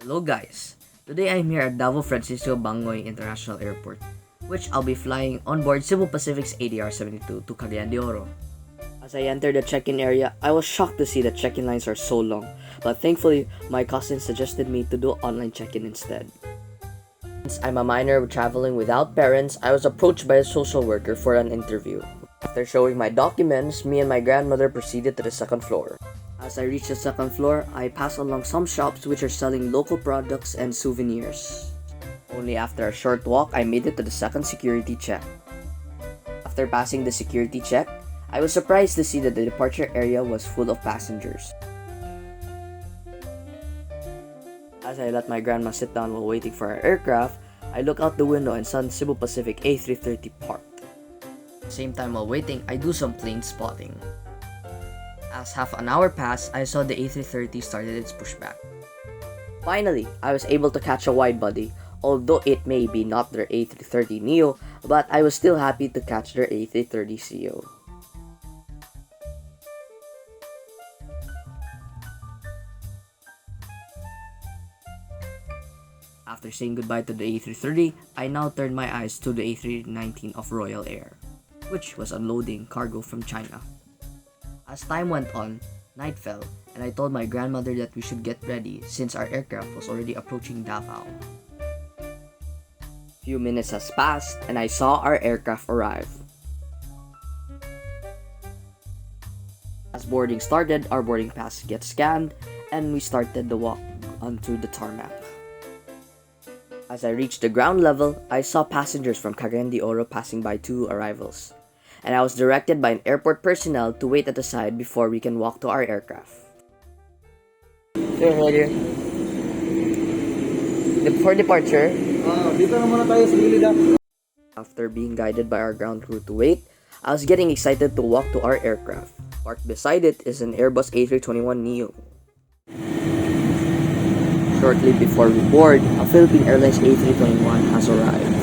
Hello guys! Today I'm here at Davao Francisco Bangoy International Airport, which I'll be flying on board Cebu Pacific's ATR 72 to Cagayan de Oro. As I entered the check-in area, I was shocked to see that check-in lines are so long, but thankfully, my cousin suggested me to do online check-in instead. Since I'm a minor traveling without parents, I was approached by a social worker for an interview. After showing my documents, me and my grandmother proceeded to the second floor. As I reached the second floor, I passed along some shops which are selling local products and souvenirs. Only after a short walk, I made it to the second security check. After passing the security check, I was surprised to see that the departure area was full of passengers. As I let my grandma sit down while waiting for our aircraft, I look out the window and saw the Cebu Pacific A330 parked. At the same time while waiting, I do some plane spotting. As half an hour passed, I saw the A330 started its pushback. Finally, I was able to catch a wide-body, although it may be not their A330neo, but I was still happy to catch their A330ceo. After saying goodbye to the A330, I now turned my eyes to the A319 of Royal Air, which was unloading cargo from China. As time went on, night fell, and I told my grandmother that we should get ready since our aircraft was already approaching Davao. Few minutes has passed, and I saw our aircraft arrive. As boarding started, our boarding pass gets scanned, and we started the walk onto the tarmac. As I reached the ground level, I saw passengers from Cagayan de Oro passing by two arrivals, and I was directed by an airport personnel to wait at the side before we can walk to our aircraft. For departure, dito na muna tayo sa gilid. After being guided by our ground crew to wait, I was getting excited to walk to our aircraft. Parked beside it is an Airbus A321neo. Shortly before we board, a Philippine Airlines A321 has arrived.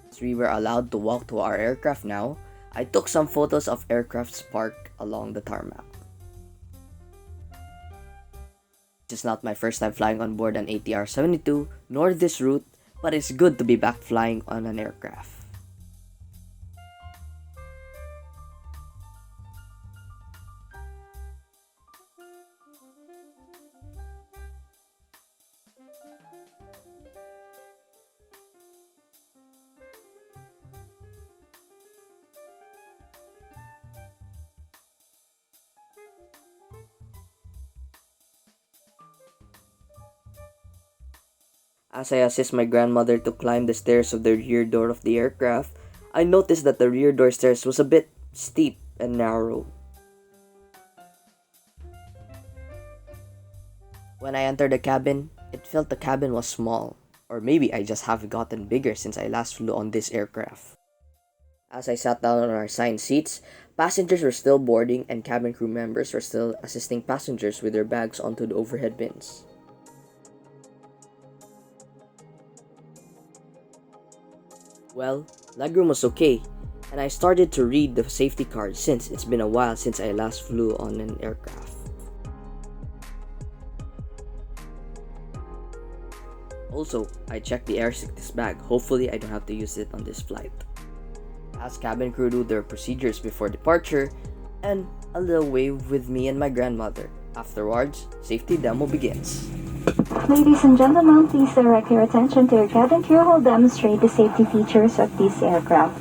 As we were allowed to walk to our aircraft now, I took some photos of aircrafts parked along the tarmac. This is not my first time flying on board an ATR 72, nor this route, but it's good to be back flying on an aircraft. As I assist my grandmother to climb the stairs of the rear door of the aircraft, I noticed that the rear door stairs was a bit steep and narrow. When I entered the cabin, it felt the cabin was small, or maybe I just have gotten bigger since I last flew on this aircraft. As I sat down on our assigned seats, passengers were still boarding and cabin crew members were still assisting passengers with their bags onto the overhead bins. Well, legroom was okay, and I started to read the safety card since it's been a while since I last flew on an aircraft. Also, I checked the air sickness bag. Hopefully, I don't have to use it on this flight. As cabin crew do their procedures before departure, and a little wave with me and my grandmother. Afterwards, safety demo begins. Ladies and gentlemen, please direct your attention to your cabin crew who will demonstrate the safety features of this aircraft.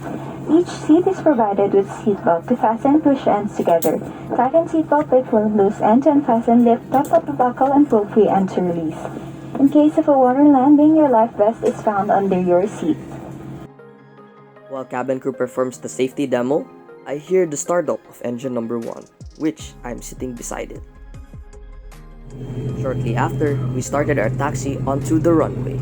Each seat is provided with seatbelt to fasten push ends together. Tighten seatbelt by pulling loose end to unfasten, lift top of the buckle and pull free end to release. In case of a water landing, your life vest is found under your seat. While cabin crew performs the safety demo, I hear the startup of engine number 1, which I'm sitting beside it. Shortly after, we started our taxi onto the runway.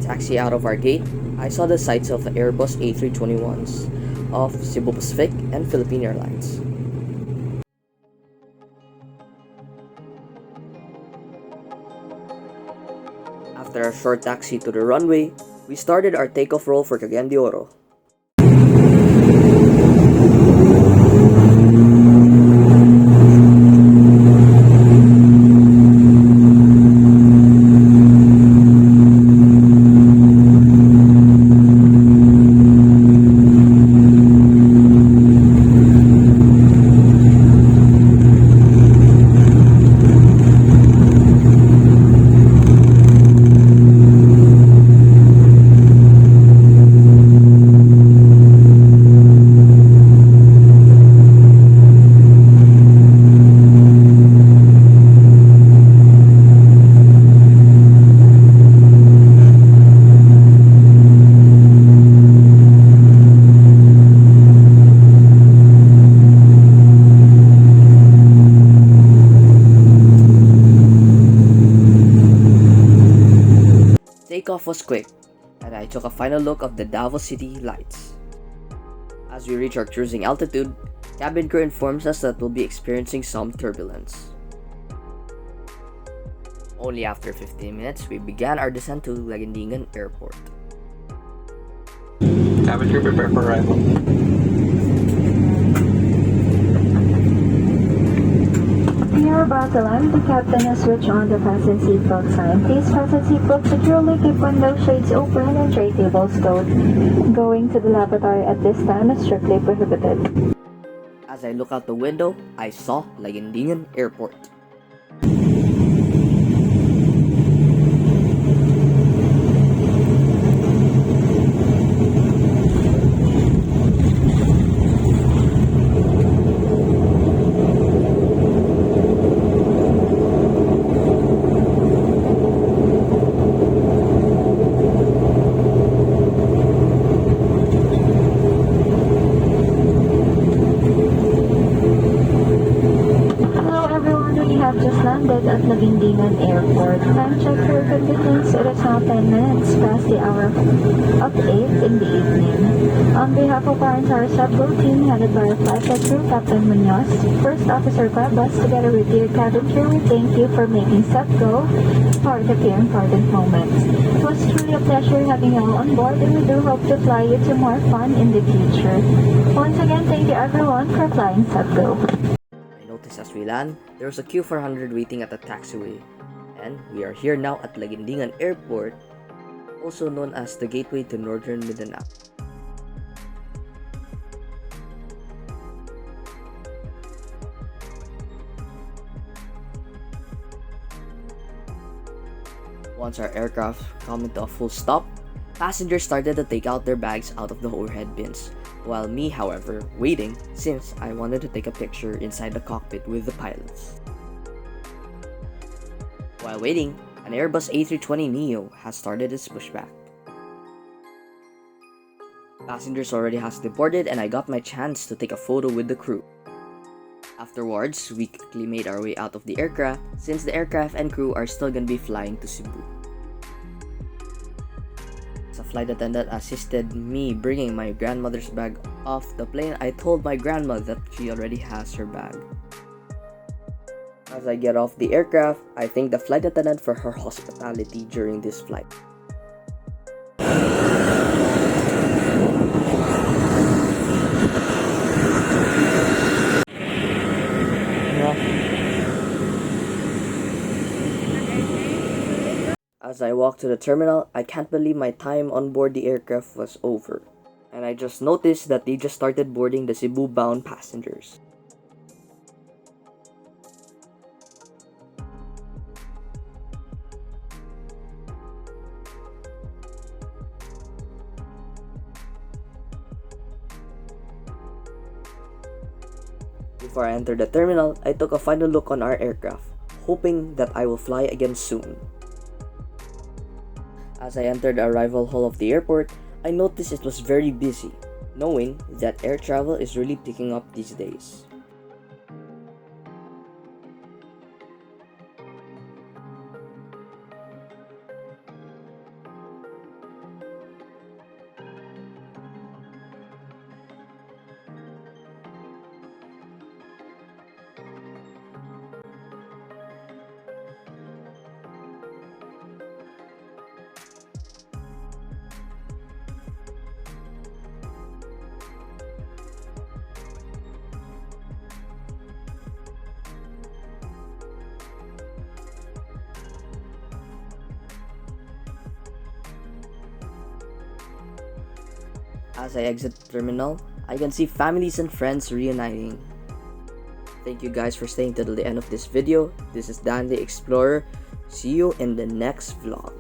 Taxi out of our gate, I saw the sights of the Airbus A321s of Cebu Pacific and Philippine Airlines. After a short taxi to the runway, we started our takeoff roll for Cagayan de Oro. was quick, and I took a final look of the Davao City lights. As we reach our cruising altitude, cabin crew informs us that we'll be experiencing some turbulence. Only after 15 minutes, we began our descent to Laguindingan Airport. Cabin crew prepare for arrival. We are about to land. The captain has switched on the fasten seatbelt sign. Please fasten seatbelt securely, keep window shades open and tray tables stowed. Going to the lavatory at this time is strictly prohibited. As I look out the window, I saw Laguindingan Airport. At Laguindingan Airport. Time check for convenience. It is now 10 minutes past the hour of 8 in the evening. On behalf of our entire Cebgo team headed by our flight crew, Captain Munoz, First Officer Cuevas, together with your cabin crew, we thank you for making Cebgo part of your important moments. It was truly a pleasure having you all on board, and we do hope to fly you to more fun in the future. Once again, thank you everyone for flying Cebgo. As we land, there was a Q400 waiting at the taxiway, and we are here now at Laguindingan Airport, also known as the gateway to northern Mindanao. Once our aircraft come into a full stop, passengers started to take out their bags out of the overhead bins, while me, however, waiting since I wanted to take a picture inside the cockpit with the pilots. While waiting, an Airbus A320neo has started its pushback. Passengers already has departed, and I got my chance to take a photo with the crew. Afterwards, we quickly made our way out of the aircraft since the aircraft and crew are still gonna be flying to Cebu. A flight attendant assisted me bringing my grandmother's bag off the plane. I told my grandma that she already has her bag. As I get off the aircraft, I thank the flight attendant for her hospitality during this flight. As I walk to the terminal, I can't believe my time on board the aircraft was over, and I just noticed that they just started boarding the Cebu-bound passengers. Before I entered the terminal, I took a final look on our aircraft, hoping that I will fly again soon. As I entered the arrival hall of the airport, I noticed it was very busy, knowing that air travel is really picking up these days. As I exit the terminal, I can see families and friends reuniting. Thank you guys for staying till the end of this video. This is Danthexplorer. See you in the next vlog.